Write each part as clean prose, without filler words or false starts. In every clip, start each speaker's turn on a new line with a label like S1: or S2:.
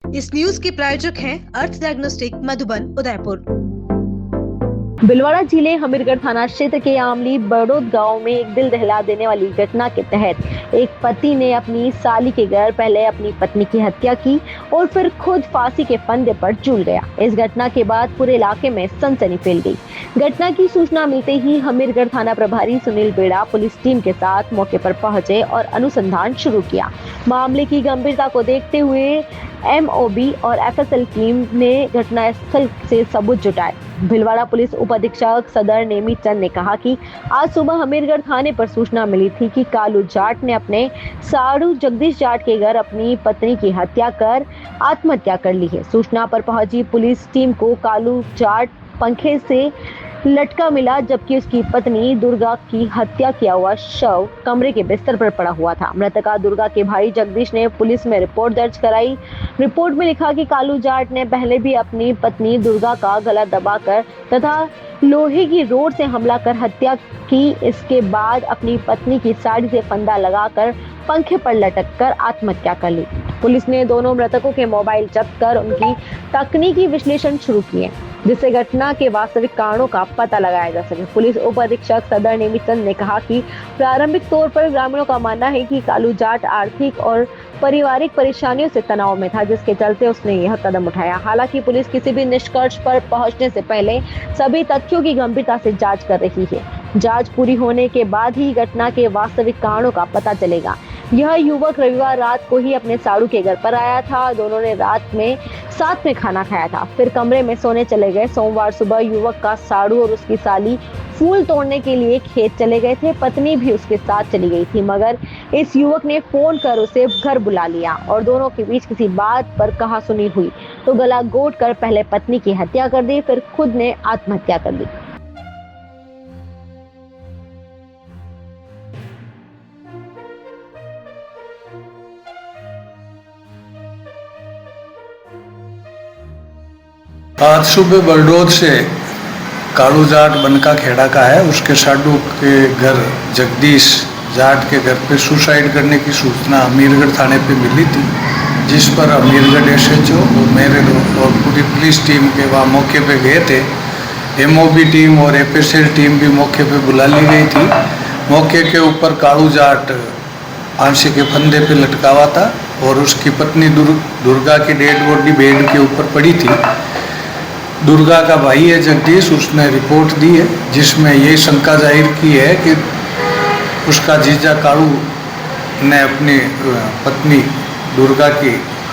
S1: इस न्यूज के प्रायोजक हैं अर्थ डायग्नोस्टिक मधुबन उदयपुर।
S2: भिलवाड़ा जिले हमीरगढ़ थाना क्षेत्र के आमली बड़ौद गांव में एक दिल दहला देने वाली घटना के तहत एक पति ने अपनी साली के घर पहले अपनी पत्नी की हत्या की और फिर खुद फांसी के फंदे पर झूल गया। इस घटना के बाद पूरे इलाके में सनसनी फैल गई। घटना की सूचना मिलते ही हमीरगढ़ थाना प्रभारी सुनील बेड़ा पुलिस टीम के साथ मौके पर पहुंचे और अनुसंधान शुरू किया। मामले की गंभीरता को देखते हुए एमओबी और एफएसएल टीम ने घटनास्थल से सबूत जुटाए। भिलवाड़ा पुलिस उप अधीक्षक सदर नेमी चंद ने कहा कि आज सुबह हमीरगढ़ थाने पर सूचना मिली थी कि कालू जाट ने अपने साड़ू जगदीश जाट के घर अपनी पत्नी की हत्या कर आत्महत्या कर ली है। सूचना पर पहुंची पुलिस टीम को कालू जाट पंखे से लटका मिला, जबकि उसकी पत्नी दुर्गा की हत्या किया हुआ शव कमरे के बिस्तर पर पड़ा हुआ था। मृतका दुर्गा के भाई जगदीश ने पुलिस में रिपोर्ट दर्ज कराई। रिपोर्ट में लिखा कि कालू जाट ने पहले भी अपनी पत्नी दुर्गा का गला दबाकर तथा लोहे की रोड से हमला कर हत्या की। इसके बाद अपनी पत्नी की साड़ी से फंदा लगाकर पंखे पर लटक कर आत्महत्या कर ली। पुलिस ने दोनों मृतकों के मोबाइल जब्त कर उनकी तकनीकी विश्लेषण शुरू किए, जिससे घटना के वास्तविक कारणों का पता लगाया जा सके। पुलिस उप अधीक्षक सदर नेमी चंद ने कहा कि प्रारंभिक तौर पर ग्रामीणों का मानना है कि कालू जाट आर्थिक और पारिवारिक परेशानियों से तनाव में था, जिसके चलते उसने यह कदम उठाया। हालांकि पुलिस किसी भी निष्कर्ष पर पहुंचने से पहले सभी तथ्यों की गंभीरता से जांच कर रही है। जांच पूरी होने के बाद ही घटना के वास्तविक कारणों का पता चलेगा। यह युवक रविवार रात को ही अपने साड़ू के घर पर आया था। दोनों ने रात में साथ में खाना खाया था, फिर कमरे में सोने चले गए। सोमवार सुबह युवक का साड़ू और उसकी साली फूल तोड़ने के लिए खेत चले गए थे। पत्नी भी उसके साथ चली गई थी, मगर इस युवक ने फोन कर उसे घर बुला लिया और दोनों के बीच किसी बात पर कहासुनी हुई तो गला घोट कर पहले पत्नी की हत्या कर दी, फिर खुद ने आत्महत्या कर ली।
S3: आज सुबह बलडोद से कालू जाट बनका खेड़ा का है, उसके साडू के घर जगदीश जाट के घर पे सुसाइड करने की सूचना अमीरगढ़ थाने पे मिली थी, जिस पर अमीरगढ़ एसएचओ और मेरे और पूरी पुलिस टीम के वहाँ मौके पे गए थे। एमओबी टीम और एफएसएल टीम भी मौके पे बुला ली गई थी। मौके के ऊपर कालू जाट फांसी के फंदे पे लटका हुआ था और उसकी पत्नी दुर्गा की डेड बॉडी बेड के ऊपर पड़ी थी। दुर्गा का भाई है जगदीश, उसने रिपोर्ट दी है जिसमें ये शंका जाहिर की है कि उसका जीजा कालू ने अपनी पत्नी दुर्गा की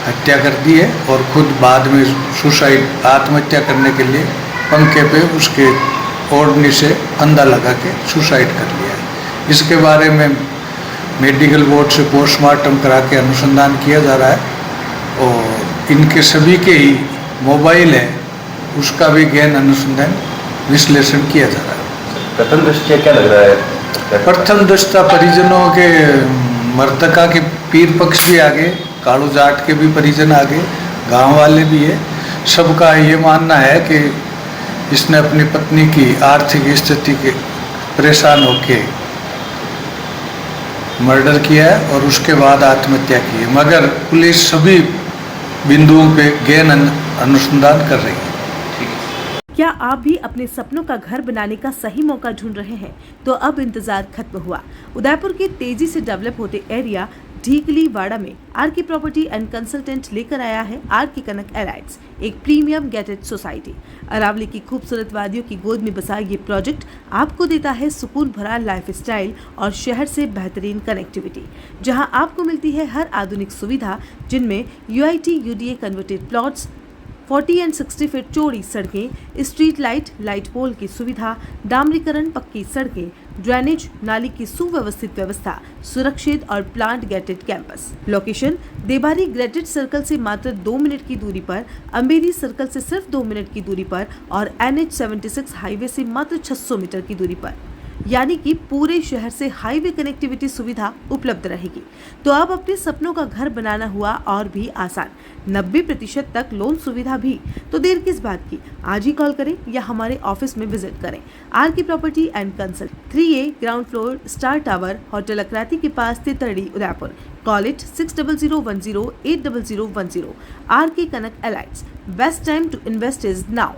S3: हत्या कर दी है और खुद बाद में सुसाइड आत्महत्या करने के लिए पंखे पे उसके ओढ़नी से फंदा लगा के सुसाइड कर लिया है। इसके बारे में मेडिकल बोर्ड से पोस्टमार्टम करा के अनुसंधान किया जा रहा है और इनके सभी के ही मोबाइल है, उसका भी गहन अनुसंधान विश्लेषण किया जा रहा है।
S4: प्रथम दृष्टया क्या लग रहा है?
S3: प्रथम दृष्टया परिजनों के मृतका के पीर पक्ष भी आगे, कालू जाट के भी परिजन आगे, गांव वाले भी है। सबका ये मानना है कि इसने अपनी पत्नी की आर्थिक स्थिति के परेशान होके मर्डर किया है और उसके बाद आत्महत्या की है, मगर पुलिस सभी बिंदुओं पे गहन अनुसंधान कर रही है।
S5: क्या आप भी अपने सपनों का घर बनाने का सही मौका ढूंढ रहे हैं? तो अब इंतजार खत्म हुआ। उदयपुर के तेजी से डेवलप होते एरिया ढीकली वाड़ा में आर के प्रॉपर्टी एंड कंसल्टेंट लेकर आया है आर के कनक एलाइट्स, एक प्रीमियम गेटेड सोसाइटी। अरावली की खूबसूरत वादियों की गोद में बसा ये प्रोजेक्ट आपको देता है सुकून भरा लाइफस्टाइल और शहर से बेहतरीन कनेक्टिविटी, जहां आपको मिलती है हर आधुनिक सुविधा, जिनमें UIT UDA converted plots, 40 and 60 feet चौड़ी सड़कें, स्ट्रीट लाइट, लाइट पोल की सुविधा, डामरीकरण, पक्की सड़कें, ड्रेनेज, नाली की सुव्यवस्थित व्यवस्था, सुरक्षित और plant gated campus. Location Debari graded circle से मात्र 2 मिनट की दूरी पर, अम्बेरी सर्कल से सिर्फ 2 मिनट की दूरी पर और NH76 हाईवे से मात्र 600 मीटर की दूरी पर, यानी कि पूरे शहर से हाईवे कनेक्टिविटी सुविधा उपलब्ध रहेगी। तो अब अपने सपनों का घर बनाना हुआ और भी आसान, 90% तक लोन सुविधा भी। तो देर किस बात की, आज ही कॉल करें या हमारे ऑफिस में विजिट करें। R K property and consult, 3A ground floor, star tower, hotel अक्राती के पास, Titardi, Udaipur. Call it 6010 80010. RK Kanak Allies. Best time to invest is now.